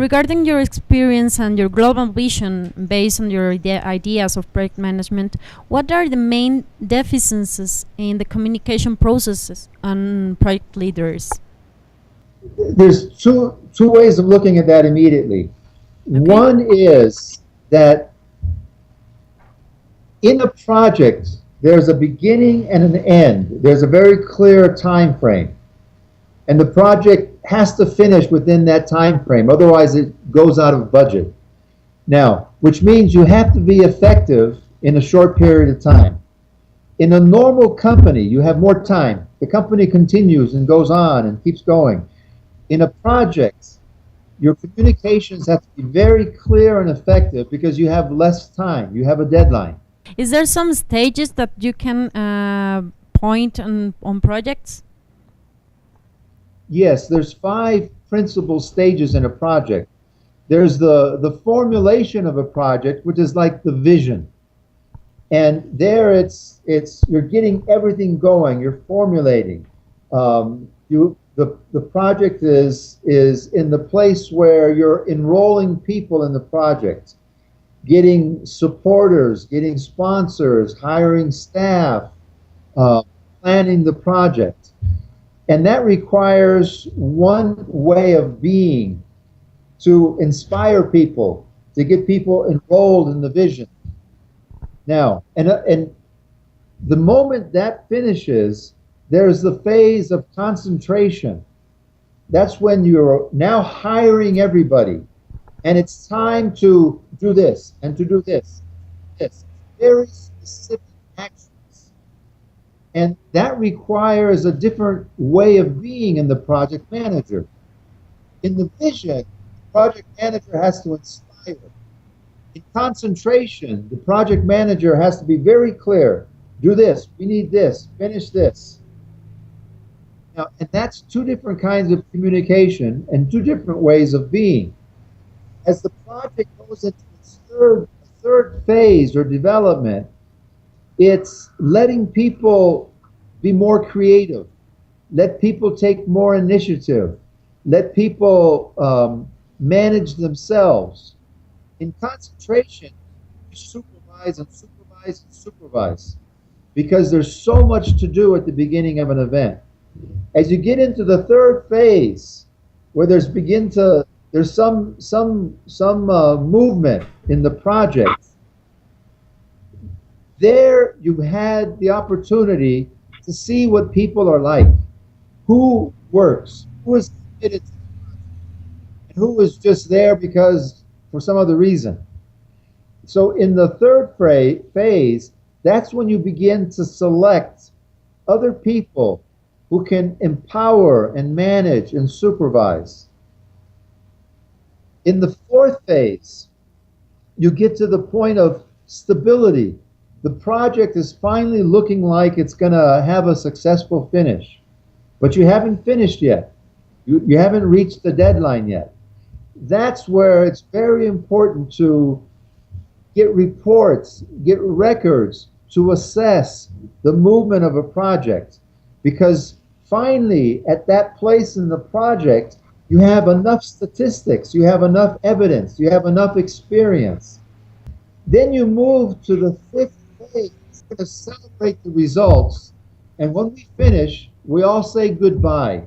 regarding your experience and your global vision based on your ideas of project management, what are the main deficiencies in the communication processes on project leaders? There's two ways of looking at that immediately. Okay. One is that in a project, there's a beginning and an end. There's a very clear time frame. And the project has to finish within that time frame. Otherwise, it goes out of budget. Now, which means you have to be effective in a short period of time. In a normal company, you have more time. The company continues and goes on and keeps going. In a project, your communications have to be very clear and effective because you have less time. You have a deadline. Is there some stages that you can point on projects? Yes, there's 5 principal stages in a project. There's the formulation of a project, which is like the vision. And there it's you're getting everything going, you're formulating. The project is in the place where you're enrolling people in the project, getting supporters, getting sponsors, hiring staff, planning the project. And that requires one way of being to inspire people, to get people enrolled in the vision. Now, and the moment that finishes, there's the phase of concentration. That's when you're now hiring everybody. And it's time to do this and to do this. Very specific actions. And that requires a different way of being in the project manager. In the vision, the project manager has to inspire. In concentration, the project manager has to be very clear. Do this, we need this, finish this. Now, and that's 2 different kinds of communication and 2 different ways of being. As the project goes into its third phase or development, it's letting people be more creative, let people take more initiative, let people manage themselves. In concentration, you supervise and supervise and supervise because there's so much to do at the beginning of an event. As you get into the third phase, where there's some movement in the project, there you had the opportunity to see what people are like, who works, who is committed to the project, and who is just there because for some other reason. So in the third phase, that's when you begin to select other people who can empower and manage and supervise. In the fourth phase, you get to the point of stability. The project is finally looking like it's going to have a successful finish, but you haven't finished yet. You haven't reached the deadline yet. That's where it's very important to get reports, get records to assess the movement of a project, because finally at that place in the project, you have enough statistics, you have enough evidence, you have enough experience. Then you move to the fifth phase. We're going to celebrate the results, and when we finish, we all say goodbye.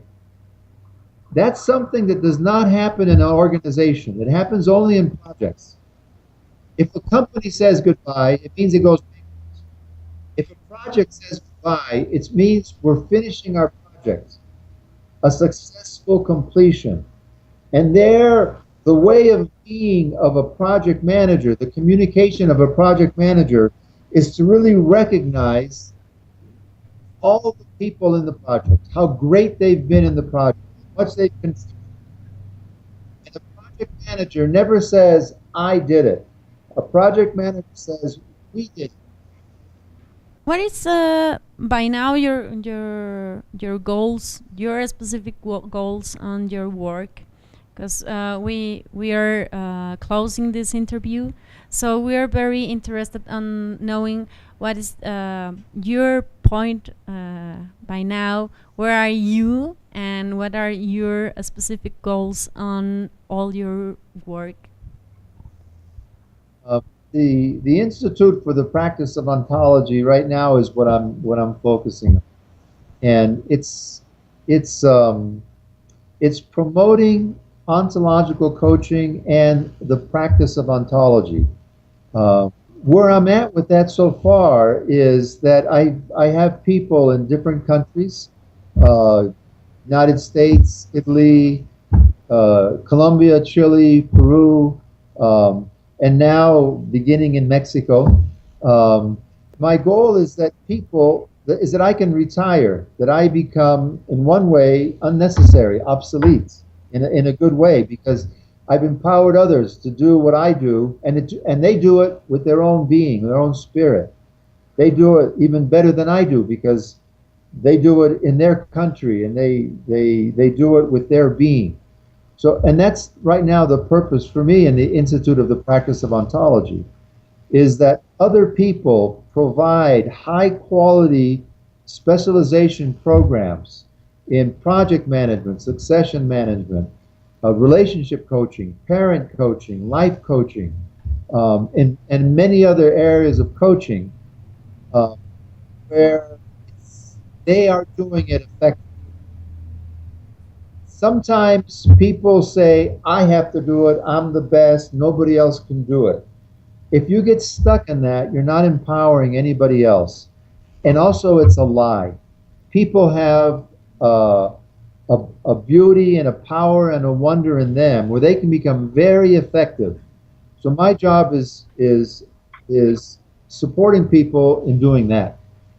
That's something that does not happen in an organization. It happens only in projects. If a company says goodbye, it means it goes bankrupt. If a project says goodbye, it means we're finishing our project, a successful completion. And there, the way of being of a project manager, the communication of a project manager, is to really recognize all the people in the project, how great they've been in the project, how much they've contributed. And the project manager never says, I did it. A project manager says, we did it. What is by now your goals, your specific goals on your work? Because we are closing this interview, so we are very interested in knowing what is your point by now. Where are you, and what are your specific goals on all your work? Uh, the Institute for the Practice of Ontology right now is what I'm focusing on, and it's promoting ontological coaching and the practice of ontology. Uh, where I'm at with that so far is that I have people in different countries, uh, United States, Italy, Colombia, Chile, Peru, and now beginning in Mexico. Um, my goal is that is that I can retire, that I become, in one way, unnecessary, obsolete, in a good way, because I've empowered others to do what I do, and they do it with their own being, their own spirit. They do it even better than I do because they do it in their country, and they do it with their being. So, and that's right now the purpose for me in the Institute of the Practice of Ontology, is that other people provide high quality specialization programs in project management, succession management, relationship coaching, parent coaching, life coaching, and many other areas of coaching, uh, where they are doing it effectively. Sometimes people say, I have to do it, I'm the best, nobody else can do it. If you get stuck in that, you're not empowering anybody else. And also, it's a lie. People have a beauty and a power and a wonder in them where they can become very effective. So my job is supporting people in doing that.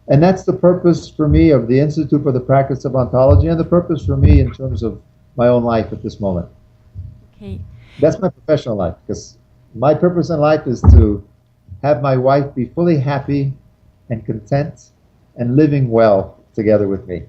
And that's the purpose for me of the Institute for the Practice of Ontology, and the purpose for me in terms of my own life at this moment. Okay. That's my professional life, because my purpose in life is to have my wife be fully happy and content and living well together with me.